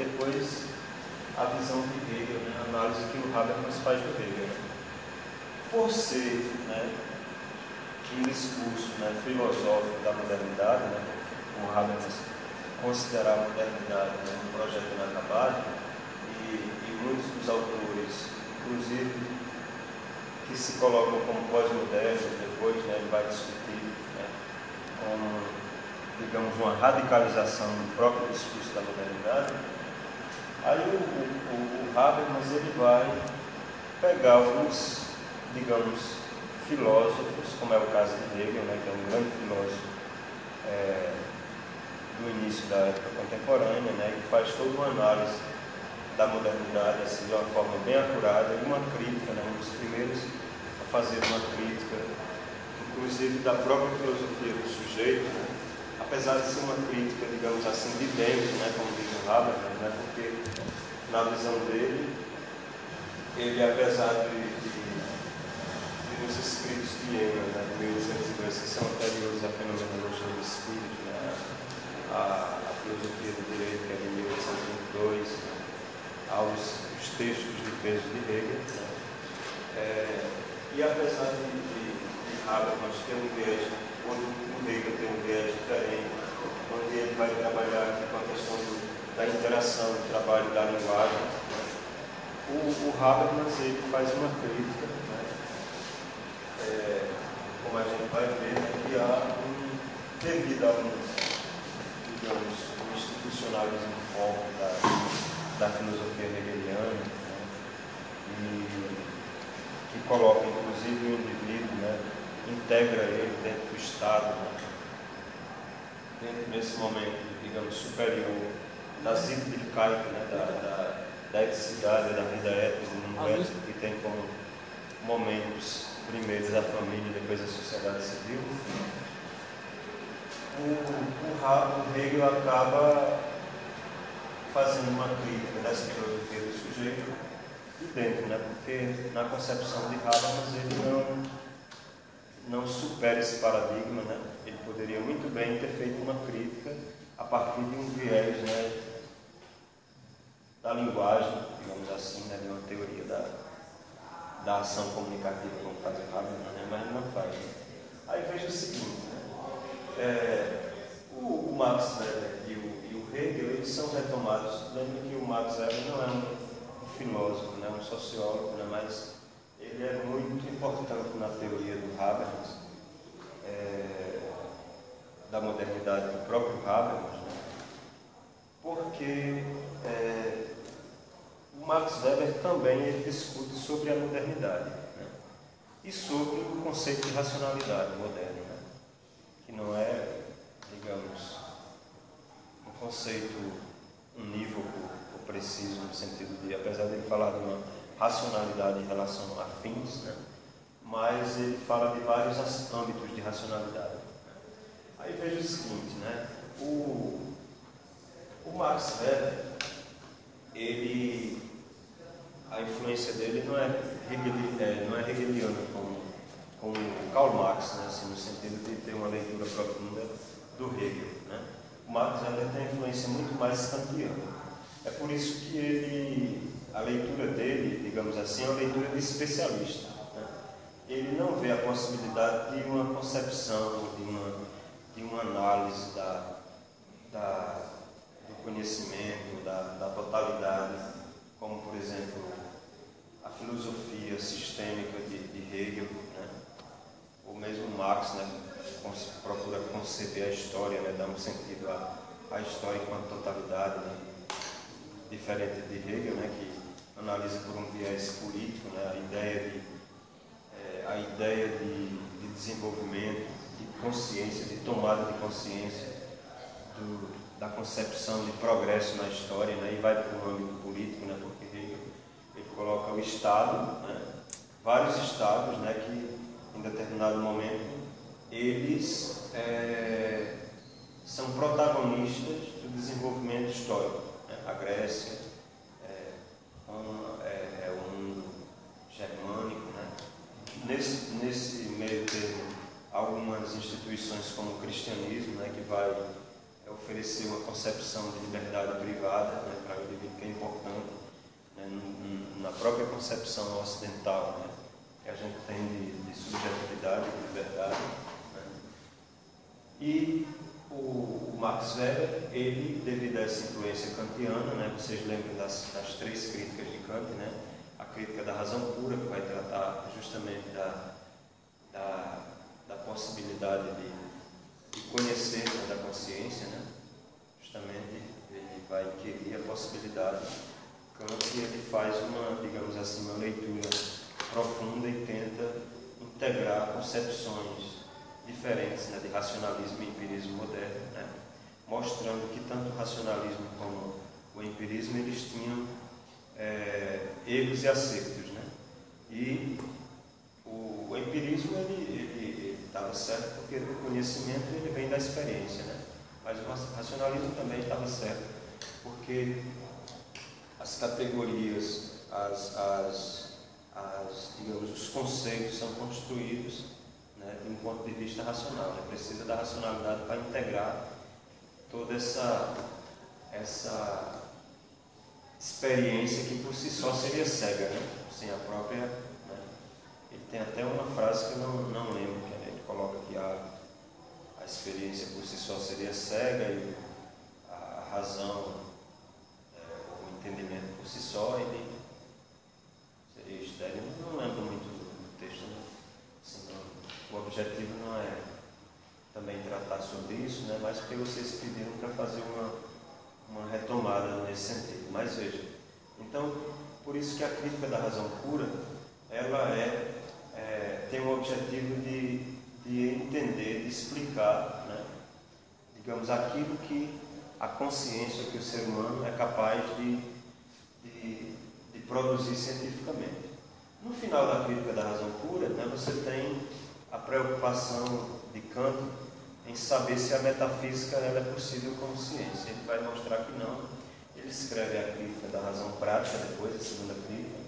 depois a visão de Hegel, né? A análise que o Habermas faz do Hegel. Né? Por ser, né, um discurso, né, filosófico da modernidade, né, o Habermas considerar a modernidade, né, um projeto inacabado, e muitos dos autores, inclusive, que se colocam como pós-modernos, depois, né, ele vai discutir, né, como, digamos, uma radicalização do próprio discurso da modernidade. Aí o Habermas ele vai pegar alguns, digamos, filósofos, como é o caso de Hegel, né, que é um grande filósofo do início da época contemporânea, né, que faz toda uma análise da modernidade assim, de uma forma bem acurada e uma crítica, né, um dos primeiros a fazer uma crítica, inclusive da própria filosofia do sujeito, né, apesar de ser uma crítica, digamos assim, de dentro, né, como diz o Habermas, né, porque na visão dele, ele, apesar de nos escritos de Engels, né, de 1802, que são anteriores à fenomenologia do espírito, né, a filosofia do direito, que é de 1822, aos textos de peso de Hegel, né, e apesar de Habermas ter um viés, onde o Hegel tem um viés diferente, onde ele vai trabalhar aqui com a questão da interação, do trabalho da linguagem, né, o Habermas ele faz uma crítica, como a gente vai ver, né, que há devido a digamos, um institucionalismo forte da filosofia hegeliana, né, e que coloca inclusive o indivíduo, né, integra ele dentro do Estado, né, dentro desse momento, digamos, superior da Sittlichkeit, né, da eticidade, da vida ética do universo, que tem como momentos primeiros a família e depois a sociedade civil. O Hegel acaba fazendo uma crítica dessa filosofia do sujeito de dentro, né? Porque na concepção de Habermas ele não supera esse paradigma, né? Ele poderia muito bem ter feito uma crítica a partir de um viés, né, da linguagem, digamos assim, né, de uma teoria da ação comunicativa, como faz o Habermas, né? Mas ele não faz. Né? Aí veja o seguinte, né? O Max Weber e o Hegel, eles são retomados. Lembre que o Max Weber não é um filósofo, né? Um sociólogo, né? Mas ele é muito importante na teoria do Habermas, da modernidade do próprio Habermas, né? Porque o Max Weber também ele discute sobre a modernidade, né? E sobre o conceito de racionalidade moderna, né? Que não é, digamos, um conceito unívoco ou preciso no sentido de, apesar de ele falar de uma racionalidade em relação a fins, né? Mas ele fala de vários âmbitos de racionalidade. Aí veja o seguinte, né? O Max Weber, a influência dele não é hegeliana como Karl Marx, né? Assim, no sentido de ter uma leitura profunda do Hegel, né? O Max Weber tem influência muito mais kantiana. É por isso que a leitura dele, digamos assim, é uma leitura de especialista, né? Ele não vê a possibilidade de uma concepção, de uma análise do conhecimento, da totalidade, como, por exemplo, a filosofia sistêmica de Hegel, né? O mesmo Marx, né, procura conceber a história, né, dar um sentido à história enquanto totalidade, né, diferente de Hegel, né, que analisa por um viés político, né, a ideia de desenvolvimento, de consciência, de tomada de consciência da concepção de progresso na história, né, e vai para o âmbito político, né, porque Hegel ele coloca o Estado, né, vários Estados, né, que em determinado momento eles são protagonistas do desenvolvimento histórico, né? A Grécia é um mundo germânico, né? Nesse meio termo, algumas instituições como o cristianismo, né, que vai oferecer uma concepção de liberdade privada, né, para o própria concepção ocidental, né, que a gente tem de subjetividade, de liberdade, né. E o Max Weber, ele, devido a essa influência kantiana, né, vocês lembram das 3 críticas de Kant, né, a crítica da razão pura, que vai tratar justamente da possibilidade de conhecer, né, da consciência, né, justamente ele vai inquirir a possibilidade. Kant, ele faz digamos assim, uma leitura profunda e tenta integrar concepções diferentes, né, de racionalismo e empirismo moderno, né, mostrando que tanto o racionalismo como o empirismo eles tinham erros e acertos, né, e o empirismo ele estava certo porque o conhecimento ele vem da experiência, né, mas o racionalismo também estava certo porque as categorias, digamos, os conceitos são construídos, né, de um ponto de vista racional, né? Precisa da racionalidade para integrar toda essa experiência que por si só seria cega, né? Sem a própria, né? Ele tem até uma frase que eu não lembro, que ele coloca que a experiência por si só seria cega e a razão, o entendimento por si só ele seria estéril. Não lembro muito do texto, né? Assim, o objetivo não é também tratar sobre isso, né? Mas porque vocês pediram para fazer uma retomada nesse sentido. Mas veja, então, por isso que a crítica da razão pura, ela tem o objetivo de entender, de explicar, né, digamos, aquilo que a consciência, que o ser humano é capaz de produzir cientificamente. No final da crítica da razão pura, né, você tem a preocupação de Kant em saber se a metafísica ela é possível como ciência. Ele vai mostrar que não. Ele escreve a crítica da razão prática, depois, a segunda crítica,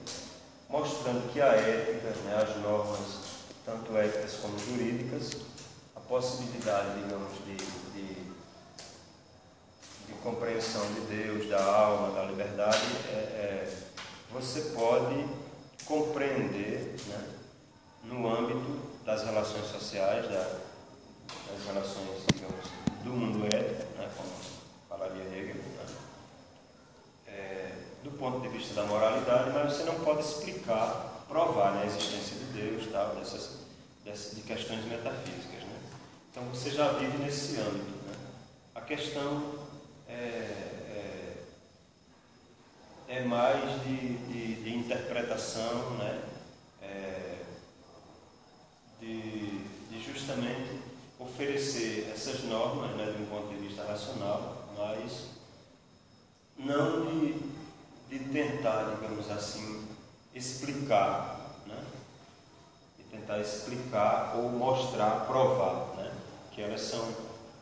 mostrando que a ética, né, as normas, tanto éticas como jurídicas, a possibilidade, digamos, de compreensão de Deus, da alma, da liberdade, você pode compreender, né, no âmbito das relações sociais, das relações, digamos, do mundo ético, né, como falaria Hegel, né, do ponto de vista da moralidade, mas você não pode explicar, provar, né, a existência de Deus, tal, de questões metafísicas, né? Então você já vive nesse âmbito, né? A questão é mais de interpretação, né? De justamente oferecer essas normas, né, de um ponto de vista racional, mas não de tentar, digamos assim, explicar, né? De tentar explicar ou mostrar, provar, né, que elas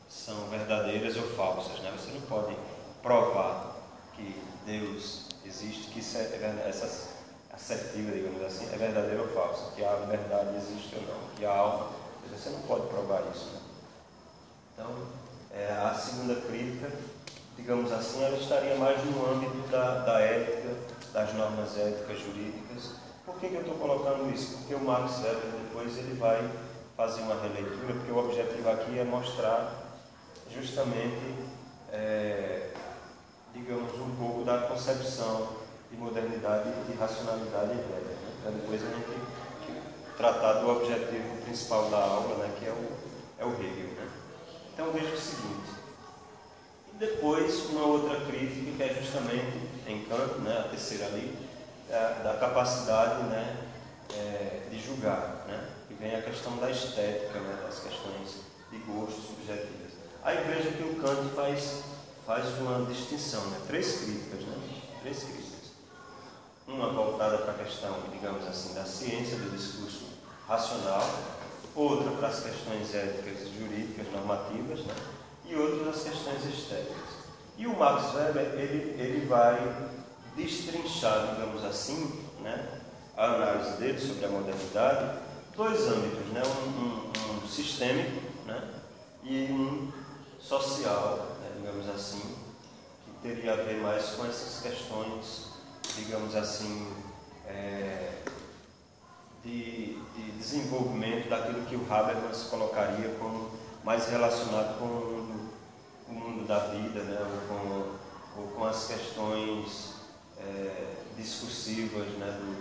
são verdadeiras ou falsas, né? Você não pode provar que Deus existe, que isso essa assertiva, digamos assim, é verdadeira ou falsa, que a liberdade existe ou não, que a alma, você não pode provar isso, né? Então, a segunda crítica, digamos assim, ela estaria mais no âmbito da ética, das normas éticas jurídicas. Por que eu estou colocando isso? Porque o Max Weber depois ele vai fazer uma releitura, porque o objetivo aqui é mostrar justamente, digamos, um pouco da concepção de modernidade e de racionalidade velha, né? Para depois a gente tratar do objetivo principal da aula, né, que é o Hegel, né? Então veja o seguinte, e depois uma outra crítica que é justamente em Kant, né, a terceira ali, da capacidade, né, de julgar, né? E vem a questão da estética, né, das questões de gosto subjetivas. Aí veja que o Kant faz uma distinção, né? Três críticas. Uma voltada para a questão, digamos assim, da ciência, do discurso racional, outra para as questões éticas, jurídicas, normativas, né? E outra para as questões estéticas. E o Max Weber, ele vai destrinchar, digamos assim, né, a análise dele sobre a modernidade, dois âmbitos, né? Um sistêmico, né, e um social, né, digamos assim, que teria a ver mais com essas questões, digamos assim, de desenvolvimento daquilo que o Habermas colocaria como mais relacionado com o mundo da vida, né? ou com as questões discursivas, né?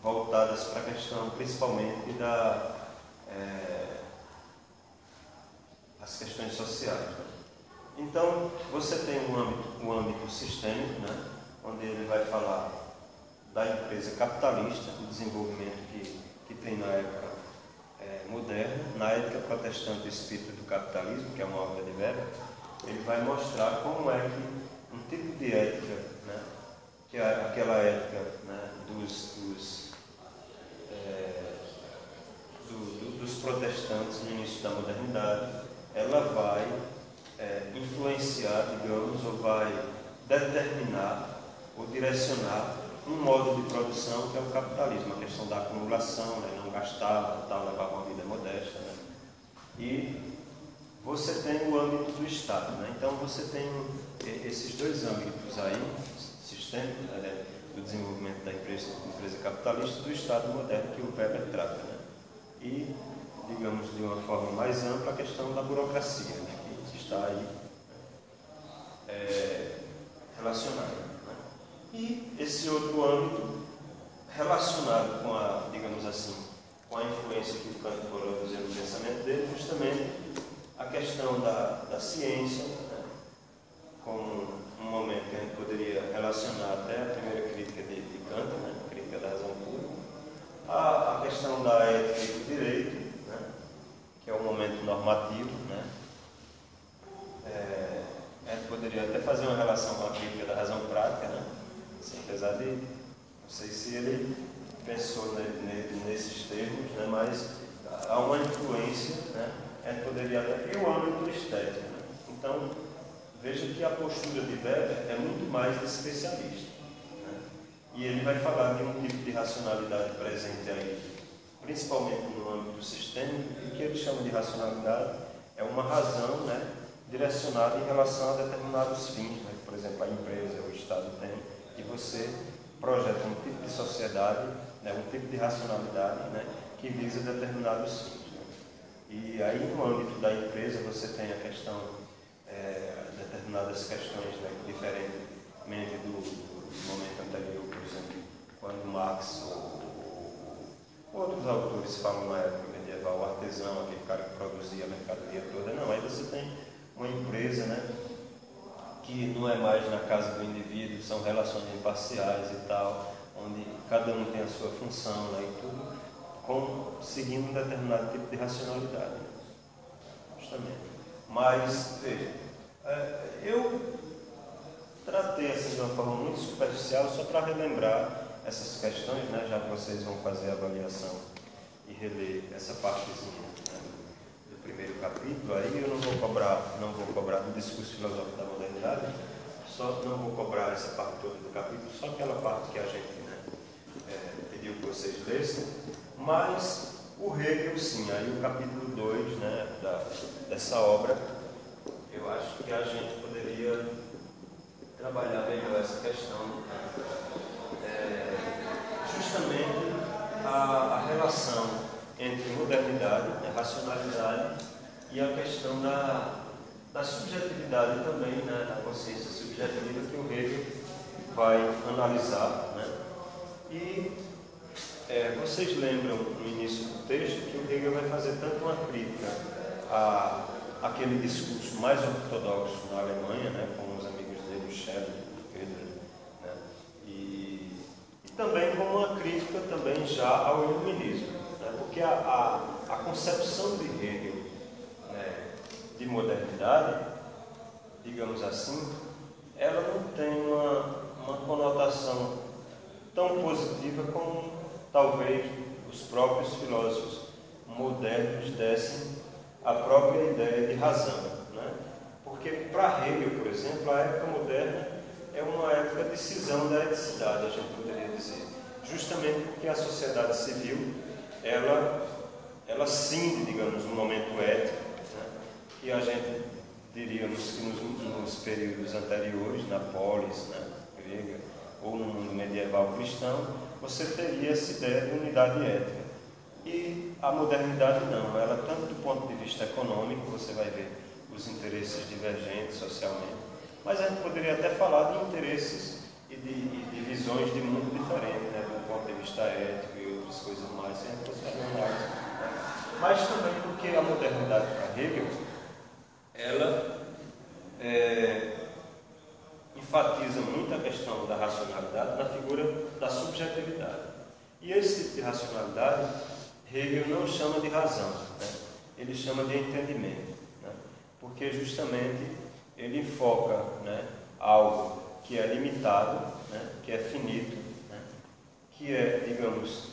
Voltadas para a questão principalmente as questões sociais. Né? Então, você tem um âmbito sistêmico, né? Onde ele vai falar da empresa capitalista, do desenvolvimento que tem na época moderna, na ética protestante do espírito do capitalismo, que é uma obra de Weber. Ele vai mostrar como é que um tipo de ética, né? Que é aquela ética, né? dos protestantes no início da modernidade, ela vai influenciar, digamos, ou vai determinar ou direcionar um modo de produção que é o capitalismo, a questão da acumulação, né? Não gastar, tal, levar uma vida modesta. Né? E você tem o âmbito do Estado. Né? Então você tem esses dois âmbitos aí, sistêmico, né? Do desenvolvimento da empresa capitalista e do Estado moderno que o Weber trata. Né? E, digamos, de uma forma mais ampla, a questão da burocracia, né? Que está aí relacionada. Né? E esse outro âmbito relacionado com a, digamos assim, com a influência que o Kant produziu no pensamento dele, justamente a questão da ciência, né? Como um momento que a gente poderia relacionar até a primeira crítica de Kant, né? A crítica da razão pura, a questão da ética e do direito, né? Que é um momento normativo, né? A gente poderia até fazer uma relação com a crítica da razão prática, né? Assim, apesar de, não sei se ele pensou nesses termos, né? Mas há uma influência, né? A gente poderia até, e o âmbito estético. Né? Então, veja que a postura de Weber é muito mais de especialista. Né? E ele vai falar de um tipo de racionalidade presente aí, principalmente no âmbito sistêmico, e que ele chama de racionalidade é uma razão, né, direcionada em relação a determinados fins, né? Por exemplo, a empresa, o Estado tem, e você projeta um tipo de sociedade, né, um tipo de racionalidade, né, que visa determinados fins. Né? E aí, no âmbito da empresa, você tem a questão, determinadas questões, né, diferentemente do momento anterior, por exemplo, quando Marx ou outros autores falam na época medieval, o artesão, aquele cara que produzia a mercadoria toda. Não, aí você tem uma empresa, né, que não é mais na casa do indivíduo, são relações imparciais e tal, onde cada um tem a sua função, né, e tudo seguindo um determinado tipo de racionalidade. Né? Justamente. Mas, veja, eu tratei assim de uma forma muito superficial, só para relembrar essas questões, né, já que vocês vão fazer a avaliação e reler essa partezinha, né, do primeiro capítulo. Aí eu não vou cobrar do discurso filosófico da modernidade, só não vou cobrar essa parte toda do capítulo, só aquela parte que a gente, né, pediu que vocês lessem, mas o Hegel, sim, aí o capítulo 2, né, dessa obra, eu acho que a gente poderia trabalhar melhor essa questão, justamente a relação entre modernidade, né, racionalidade, e a questão da subjetividade também, né, da consciência subjetiva que o Hegel vai analisar. Né? E vocês lembram no início do texto que o Hegel vai fazer tanto uma crítica àquele discurso mais ortodoxo na Alemanha, né, com os amigos dele, o Schiller, o Pedro, né, e também como uma crítica também já ao iluminismo, né, porque a concepção de Hegel, né, de modernidade, digamos assim, ela não tem uma conotação tão positiva como talvez os próprios filósofos modernos dessem a própria ideia de razão. Né? Porque para Hegel, por exemplo, a época moderna é uma época de cisão da eticidade, a gente poderia dizer. Justamente porque a sociedade civil, ela cinde, digamos, um momento ético, né? Que a gente diríamos que nos períodos anteriores, na polis, né, grega, ou no mundo medieval, judaico-cristão, você teria essa ideia de unidade ética. E a modernidade não, ela tanto do ponto de vista econômico, você vai ver os interesses divergentes socialmente, mas a gente poderia até falar de interesses e de visões de mundo diferentes, né, do ponto de vista ético e outras coisas mais, se a gente fosse fazer análise, né? Mas também porque a modernidade para Hegel, ela enfatiza muito a questão da racionalidade na figura da subjetividade. E esse tipo de racionalidade, Hegel não chama de razão, né? Ele chama de entendimento, né? Porque justamente ele enfoca, né, algo que é limitado, né, que é finito, né, que é, digamos,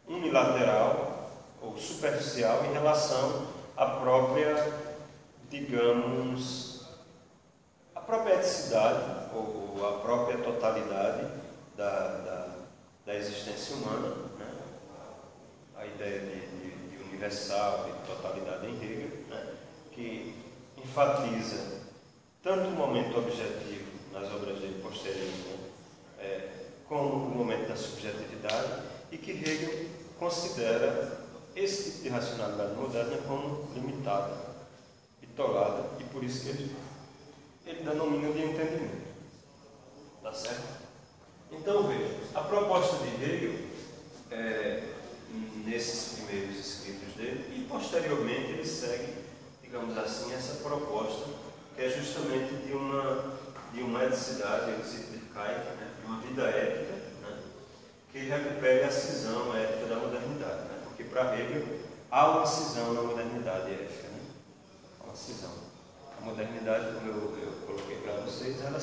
unilateral ou superficial em relação à própria, digamos, a própria eticidade ou a própria totalidade da existência humana, né? A ideia de universal, de totalidade em Hegel, né? Que enfatiza tanto o momento objetivo nas obras dele posteriores, né? Como o momento da subjetividade, e que Hegel considera esse tipo de racionalidade moderna como limitada, bitolada, e por isso que ele denomina de entendimento. Tá certo? Então, veja, a proposta de Hegel, nesses primeiros escritos dele, e posteriormente ele segue, digamos assim, essa proposta, que é justamente de uma eticidade, né, de uma vida ética, né, que recupere a cisão ética da modernidade, né, porque para Hegel há uma cisão na modernidade ética, né, há uma cisão. A modernidade, como eu coloquei para vocês, ela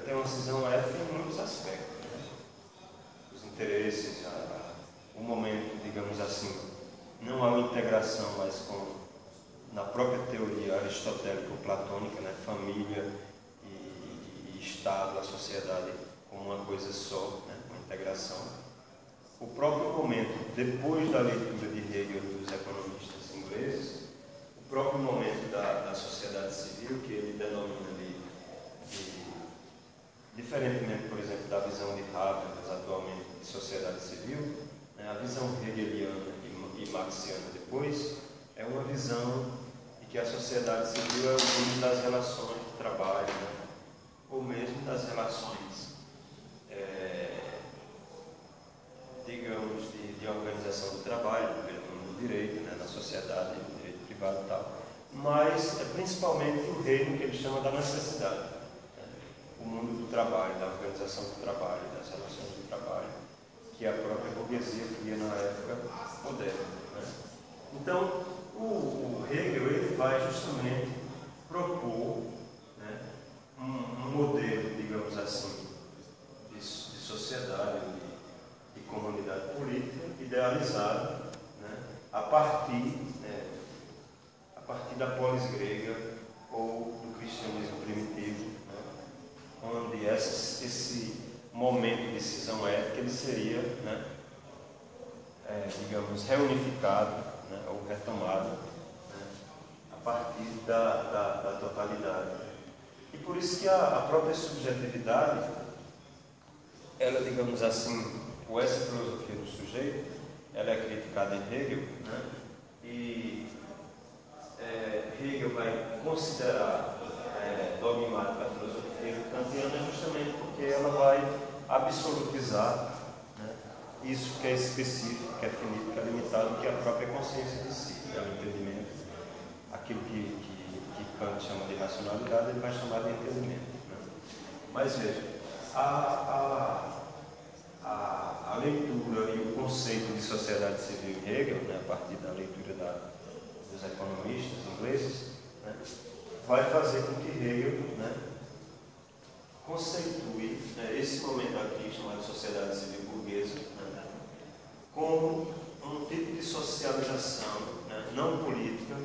tem uma cisão ética em muitos aspectos, né? Os interesses, o momento, digamos assim, não há uma integração mais na própria teoria aristotélica ou platônica, né? Família e Estado, a sociedade como uma coisa só, né? Uma integração. O próprio momento, depois da leitura de Hegel dos economistas ingleses, o próprio momento da sociedade civil, que ele denomina diferentemente, por exemplo, da visão de Habermas atualmente de sociedade civil, né, a visão hegeliana e marxiana depois é uma visão de que a sociedade civil é o mundo das relações de trabalho, né, ou mesmo das relações, digamos, de organização do trabalho, no direito, né, na sociedade, no direito privado e tal, mas é principalmente o reino que ele chama da necessidade. O mundo do trabalho, da organização do trabalho, das relações do trabalho, que a própria burguesia cria na época moderna, né? Então, o Hegel ele vai justamente propor, né, um modelo, digamos assim, de sociedade, de comunidade política idealizado, né, a partir da polis grega ou do cristianismo primitivo, onde esse momento de cisão ética ele seria, né, digamos, reunificado, né, ou retomado, né, a partir da totalidade. E por isso que a própria subjetividade, ela, digamos assim, ou essa filosofia do sujeito, ela é criticada em Hegel, né, e Hegel vai considerar dogmática a filosofia kantiana justamente porque ela vai absolutizar, né, isso que é específico, que é finito, que é limitado, que é a própria consciência de si, é o entendimento. Aquilo que Kant chama de racionalidade, ele vai chamar de entendimento, né? Mas veja, a leitura e o conceito de sociedade civil em Hegel, né, a partir da leitura dos economistas ingleses, né, vai fazer com que Hegel, né, conceitue, né, esse momento aqui chamado sociedade civil burguesa, né, como um tipo de socialização, né, não política,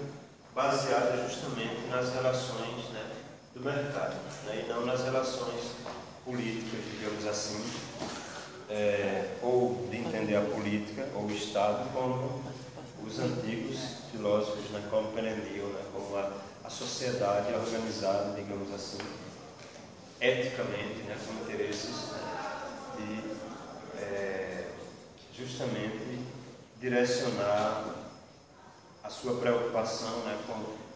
baseada justamente nas relações, né, do mercado, né, e não nas relações políticas, digamos assim, ou de entender a política ou o Estado como os antigos filósofos, né, compreendiam, né, como a sociedade organizada, digamos assim, eticamente, né, com interesses, né, justamente direcionar a sua preocupação, né,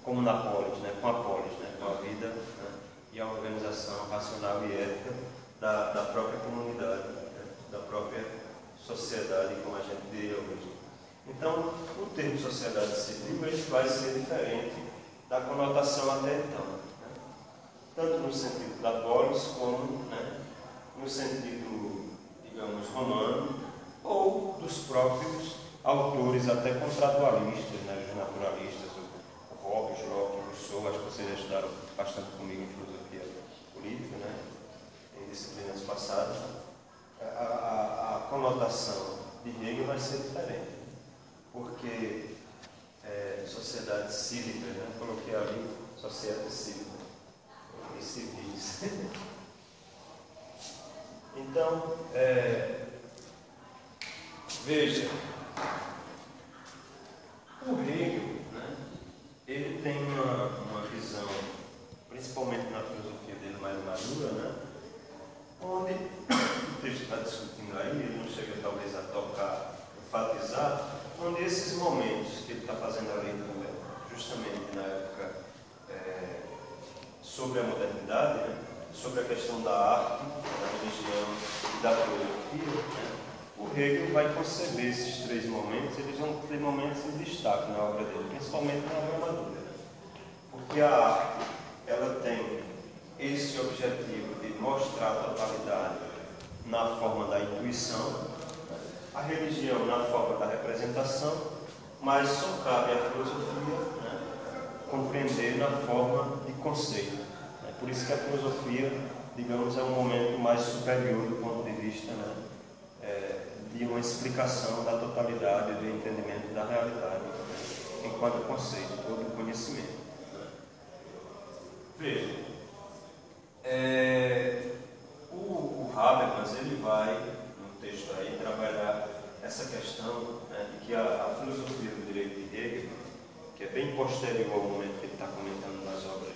como na polis, né, com a polis, né, com a vida, né, e a organização racional e ética da própria comunidade, né, da própria sociedade, como a gente diria hoje. Então, o termo sociedade civil ele vai ser diferente da conotação até então, né, tanto no sentido da polis como, né, no sentido, digamos, romano, ou dos próprios autores até contratualistas, né, os naturalistas, o Hobbes, Locke, Rousseau. Acho que vocês já estudaram bastante comigo em filosofia política, né, em disciplinas passadas. A conotação de Hegel vai ser diferente, porque sociedade cívica, né, coloquei ali sociedade cívica e civis. Então, veja, o Hegel, né, ele tem uma visão, principalmente na filosofia dele mais madura, né, onde o texto está discutindo aí, ele não chega talvez a tocar, enfatizar, onde esses momentos que ele está fazendo a leitura, justamente na época sobre a modernidade, né, sobre a questão da arte, da religião e da filosofia, né, o Hegel vai conceber esses três momentos, eles vão ter momentos em destaque na obra dele, principalmente na obra madura, né, porque a arte, ela tem esse objetivo de mostrar a totalidade na forma da intuição, a religião na forma da representação, mas só cabe à filosofia, né, compreender na forma de conceito. Né? Por isso que a filosofia, digamos, é um momento mais superior do ponto de vista, né, de uma explicação da totalidade, do entendimento da realidade, né, enquanto conceito, todo conhecimento. Né? Veja, o Habermas, ele vai, no texto aí, trabalhar essa questão, né, de que a filosofia do direito de Hegel, que é bem posterior ao momento que ele está comentando nas obras